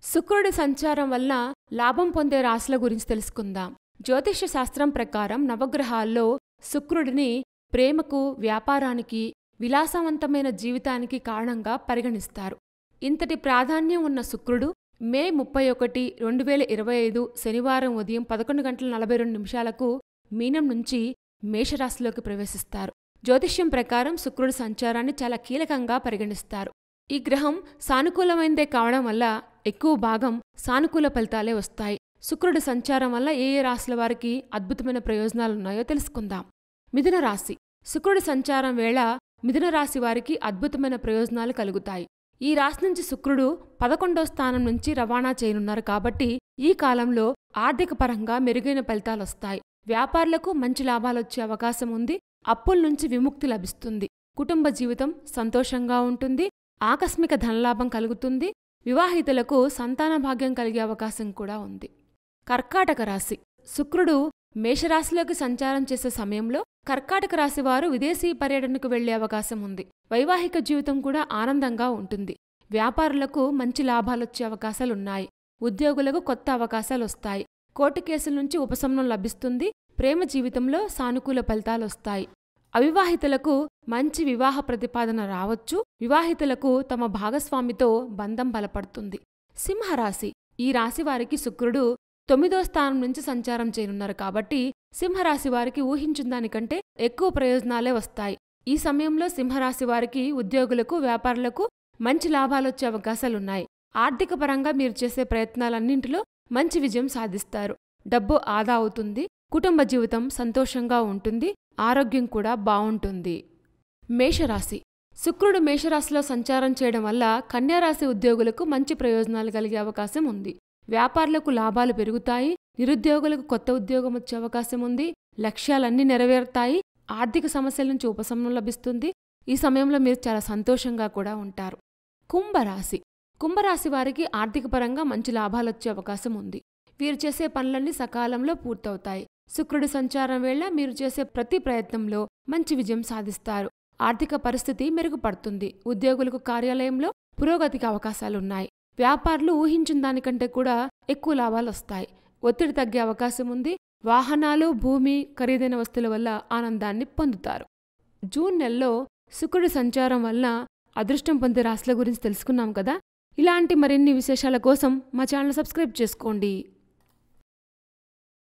శుక్రుడి సంచారం వల్ల లాభం పొందే రాశుల గురించి తెలుసుకుందాం. జ్యోతిష్య శాస్త్రం ప్రకారం నవగ్రహాల్లో శుక్రుడిని ప్రేమకు, వ్యాపారానికి, విలాసవంతమైన జీవితానికి కారణంగా పరిగణిస్తారు. ఇంతటి ప్రాధాన్యం ఉన్న శుక్రుడు మే 31, 2025 శనివారం ఉదయం 11:42 మీనం నుంచి మేషరాశిలోకి ప్రవేశిస్తారు. జ్యోతిష్యం ప్రకారం శుక్రుడి సంచారాన్ని చాలా కీలకంగా పరిగణిస్తారు. ఈ గ్రహం సానుకూలమైనదే కావడం వల్ల ఎక్కువ భాగం సానుకూల ఫలితాలే వస్తాయి. శుక్రుడి సంచారం వల్ల ఏ ఏ రాశుల వారికి అద్భుతమైన ప్రయోజనాలున్నాయో తెలుసుకుందాం. మిథున రాశి. శుక్రుడి సంచారం వేళ మిథున రాశి వారికి అద్భుతమైన ప్రయోజనాలు కలుగుతాయి. ఈ రాశి నుంచి శుక్రుడు 11వ స్థానం నుంచి రవాణా చేయనున్నారు కాబట్టి ఈ కాలంలో ఆర్థిక పరంగా మెరుగైన ఫలితాలొస్తాయి. వ్యాపారులకు మంచి లాభాలొచ్చే అవకాశం ఉంది. అప్పుల నుంచి విముక్తి లభిస్తుంది. కుటుంబ జీవితం సంతోషంగా ఉంటుంది. ఆకస్మిక ధనలాభం కలుగుతుంది. వివాహితులకు సంతాన భాగ్యం కలిగే అవకాశం కూడా ఉంది. కర్కాటక రాశి. శుక్రుడు మేషరాశిలోకి సంచారం చేసే సమయంలో కర్కాటక రాశివారు విదేశీ పర్యటనకు వెళ్లే అవకాశం ఉంది. వైవాహిక జీవితం కూడా ఆనందంగా ఉంటుంది. వ్యాపారులకు మంచి లాభాలొచ్చే అవకాశాలున్నాయి. ఉద్యోగులకు కొత్త అవకాశాలొస్తాయి. కోర్టు కేసుల నుంచి ఉపశమనం లభిస్తుంది. ప్రేమ జీవితంలో సానుకూల ఫలితాలొస్తాయి. అవివాహితులకు మంచి వివాహ ప్రతిపాదన రావచ్చు. వివాహితులకు తమ భాగస్వామితో బంధం బలపడుతుంది. సింహరాశి. ఈ రాశివారికి శుక్రుడు 9వ స్థానం నుంచి సంచారం చేయనున్నారు కాబట్టి సింహరాశి వారికి ఊహించిన దానికంటే ఎక్కువ ప్రయోజనాలే వస్తాయి. ఈ సమయంలో సింహరాశి వారికి ఉద్యోగులకు, వ్యాపారులకు మంచి లాభాలొచ్చే అవకాశాలున్నాయి. ఆర్థిక పరంగా మీరు చేసే ప్రయత్నాలన్నింటిలో మంచి విజయం సాధిస్తారు. డబ్బు ఆదా అవుతుంది. కుటుంబ జీవితం సంతోషంగా ఉంటుంది. ఆరోగ్యం కూడా బావుంటుంది. మేషరాశి. శుక్రుడు మేషరాశిలో సంచారం చేయడం వల్ల కన్యారాశి ఉద్యోగులకు మంచి ప్రయోజనాలు కలిగే అవకాశం ఉంది. వ్యాపారులకు లాభాలు పెరుగుతాయి. నిరుద్యోగులకు కొత్త ఉద్యోగం వచ్చే అవకాశం ఉంది. లక్ష్యాలన్నీ నెరవేరుతాయి. ఆర్థిక సమస్యల నుంచి ఉపశమనం లభిస్తుంది. ఈ సమయంలో మీరు చాలా సంతోషంగా కూడా ఉంటారు. కుంభరాశి. కుంభరాశి వారికి ఆర్థికపరంగా మంచి లాభాలొచ్చే అవకాశం ఉంది. వీరు చేసే పనులన్నీ సకాలంలో పూర్తవుతాయి. శుక్రుడి సంచారం వేళ మీరు చేసే ప్రతి ప్రయత్నంలో మంచి విజయం సాధిస్తారు. ఆర్థిక పరిస్థితి మెరుగుపడుతుంది. ఉద్యోగులకు కార్యాలయంలో పురోగతికి అవకాశాలున్నాయి. వ్యాపారులు ఊహించిన దానికంటే కూడా ఎక్కువ లాభాలొస్తాయి. ఒత్తిడి తగ్గే అవకాశం ఉంది. వాహనాలు, భూమి, ఖరీదైన వస్తువుల వల్ల ఆనందాన్ని పొందుతారు. జూన్ నెలలో శుక్రుడి సంచారం వల్ల అదృష్టం పొందే రాశుల గురించి తెలుసుకున్నాం కదా. ఇలాంటి మరిన్ని విశేషాల కోసం మా ఛానల్ సబ్స్క్రైబ్ చేసుకోండి.